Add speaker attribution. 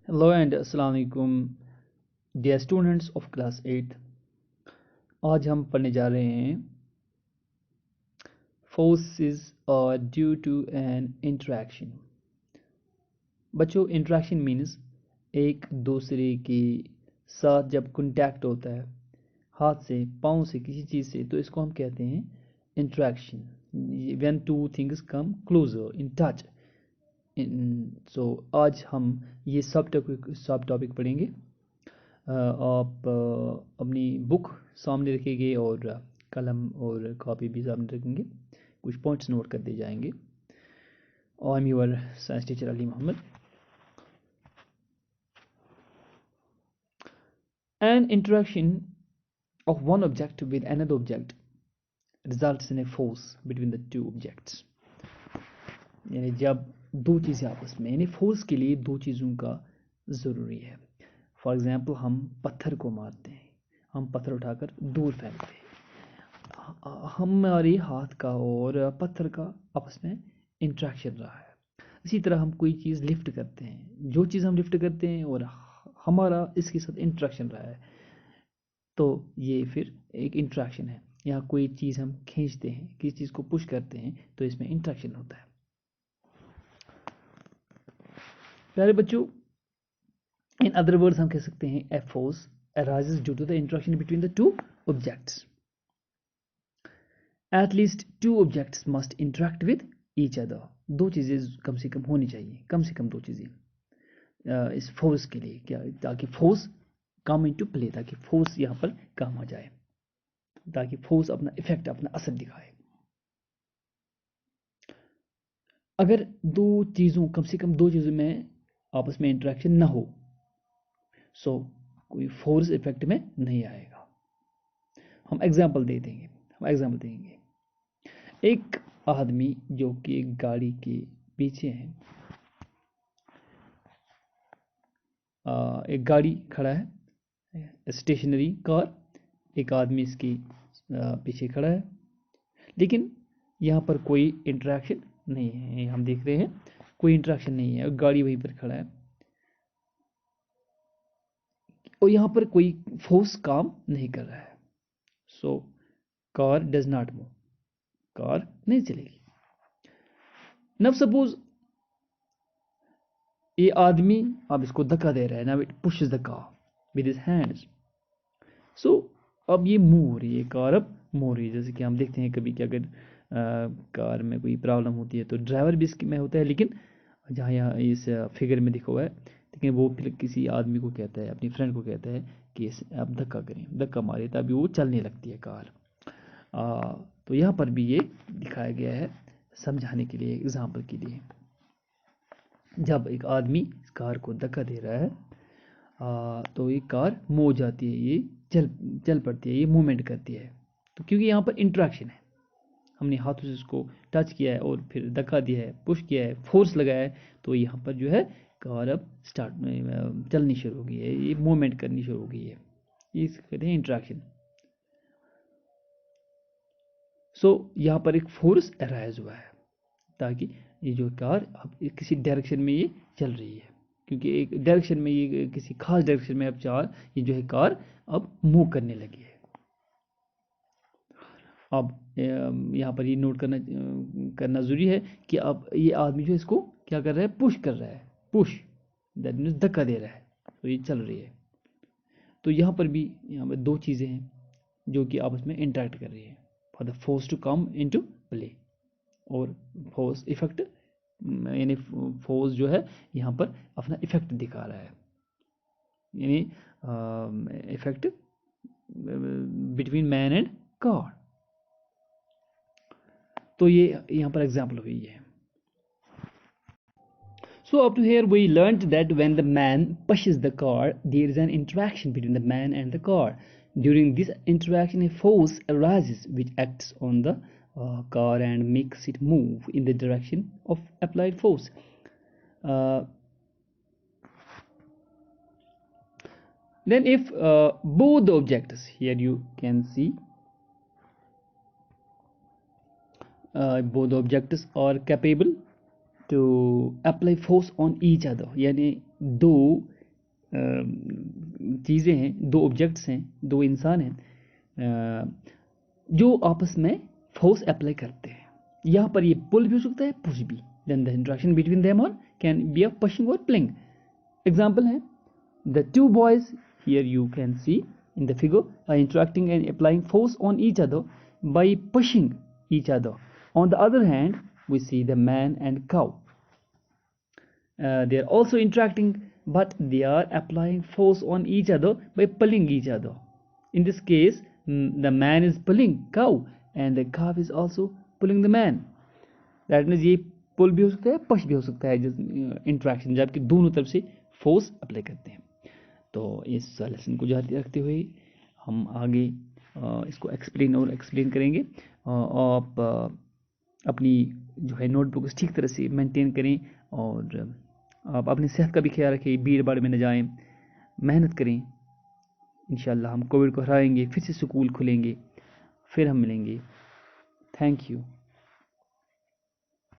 Speaker 1: Hello and अस्सलाम वालेकुम dear students of class 8। आज हम पढ़ने जा रहे हैं forces are due to an interaction. बच्चों, इंटरेक्शन मीन्स एक दूसरे के साथ जब कांटेक्ट होता है हाथ से, पाँव से, किसी चीज़ से, तो इसको हम कहते हैं interaction. When two things come closer in touch. So आज हम ये सब टॉपिक पढ़ेंगे। आप अपनी बुक सामने रखेंगे और कलम और कॉपी भी सामने रखेंगे, कुछ पॉइंट्स नोट करते जाएंगे। I am your science teacher Ali Mohammad. An interaction of one object with another object results in a force between the two objects। यानी जब दो चीज़ें आपस में, यानी फोर्स के लिए दो चीज़ों का ज़रूरी है। फॉर एग्ज़ाम्पल, हम पत्थर को मारते हैं, हम पत्थर उठाकर दूर फेंकते हैं, हमारे हाथ का और पत्थर का आपस में इंट्रैक्शन रहा है। इसी तरह हम कोई चीज़ लिफ्ट करते हैं, जो चीज़ हम लिफ्ट करते हैं और हमारा इसके साथ इंट्रैक्शन रहा है, तो ये फिर एक इंट्रैक्शन है। या कोई चीज़ हम खींचते हैं, किसी चीज़ को पुश करते हैं, तो इसमें इंट्रैक्शन होता है। प्यारे बच्चों, इन अदर वर्ड्स हम कह सकते हैं a force arises due to the interaction between the two objects। At least two objects must interact with each other। दो चीज़ें कम से कम होनी चाहिए, कम से कम दो चीज़ें इस फोर्स के लिए, क्या, ताकि फोर्स कम इनटू प्ले, ताकि फोर्स यहाँ पर काम आ जाए, ताकि फोर्स अपना इफेक्ट, अपना असर दिखाए। अगर दो चीज़ों, कम से कम दो चीज़ों में आपस में इंटरेक्शन ना हो, सो कोई फोर्स इफेक्ट में नहीं आएगा। हम एग्जाम्पल देंगे। एक आदमी जो कि एक गाड़ी के पीछे है, एक गाड़ी खड़ा है, स्टेशनरी कार, एक आदमी इसकी पीछे खड़ा है, लेकिन यहाँ पर कोई इंटरेक्शन नहीं है। हम देख रहे हैं कोई इंटरेक्शन नहीं है, गाड़ी वहीं पर खड़ा है और यहाँ पर कोई फोर्स काम नहीं कर रहा है। So car does not move, car नहीं चलेगी। नव सपोज ये आदमी अब इसको धक्का दे रहा है, now it pushes the car with his hands. So अब ये मूव हो रही है, कार अब मूव हो रही है। जैसे कि हम देखते हैं कभी कि अगर कार में कोई प्रॉब्लम होती है तो ड्राइवर भी इसमें होता है, लेकिन जहाँ यहाँ इस फिगर में दिखा हुआ है, लेकिन वो फिर किसी आदमी को कहता है, अपनी फ्रेंड को कहता है कि आप धक्का करें, धक्का मारे, तभी वो चलने लगती है कार। तो यहाँ पर भी ये दिखाया गया है समझाने के लिए, एग्जाम्पल के लिए। जब एक आदमी इस कार को धक्का दे रहा है, तो ये कार मूव हो जाती है, ये चल पड़ती है, ये मूवमेंट करती है। तो क्योंकि यहाँ पर इंट्रैक्शन है, हमने हाथों से उसको टच किया है और फिर धक्का दिया है, पुश किया है, फोर्स लगाया है, तो यहाँ पर जो है कार अब चलनी शुरू हो गई है, ये मूवमेंट करनी शुरू हो गई है। ये कहते हैं इंट्रैक्शन। सो यहाँ पर एक फोर्स अराइज हुआ है, ताकि ये जो कार अब किसी डायरेक्शन में ये चल रही है, क्योंकि एक डायरेक्शन में, ये किसी खास डायरेक्शन में अब ये जो है कार अब मूव करने लगी है। अब यहाँ पर ये नोट करना ज़रूरी है कि अब ये आदमी जो इसको क्या कर रहा है, पुश कर रहा है, पुश दैट मीन्स धक्का दे रहा है, तो ये चल रही है। तो यहाँ पर भी, यहाँ पर दो चीज़ें हैं जो कि आपस में इंटरेक्ट कर रही है, for the force to come into play, और फोर्स इफेक्ट, यानी फोर्स जो है यहाँ पर अपना इफेक्ट दिखा रहा है, यानी effect between man and car. तो ये यहाँ पर एग्जाम्पल हुई है। So up to here we learned that when the man pushes the car, there is an interaction between the man and the car. During this interaction, a force arises which acts on the car and makes it move in the direction of applied force. Then if both the objects, here you can see both the objects are capable to apply force on each other, यानी दो चीज़ें हैं, दो objects हैं, दो इंसान हैं जो आपस में फोर्स अप्लाई करते हैं। यहाँ पर ये पुल भी हो सकता है, पुश भी। Then the interaction between them और कैन बी अ पुशिंग और पुलिंग। एग्जाम्पल है the two boys, here you can see in the figure, are interacting and applying force on each other by pushing each other. On the other hand, we see the man and cow. They are also interacting, but they are applying force on each other by pulling each other. In this case, the man is pulling cow and the cow is also pulling the man. That means ये पुल भी हो सकता है, push भी हो सकता है interaction, जबकि दोनों तरफ से फोर्स अप्लाई करते हैं। तो इस लेसन को जारी रखते हुए हम आगे इसको एक्सप्लेन करेंगे। आप अपनी जो है नोटबुक ठीक तरह से मेंटेन करें और आप अपनी सेहत का भी ख्याल रखें, भीड़ भाड़ में न जाएं, मेहनत करें। इंशाल्लाह हम कोविड को हराएंगे, फिर से स्कूल खुलेंगे, फिर हम मिलेंगे। Thank you.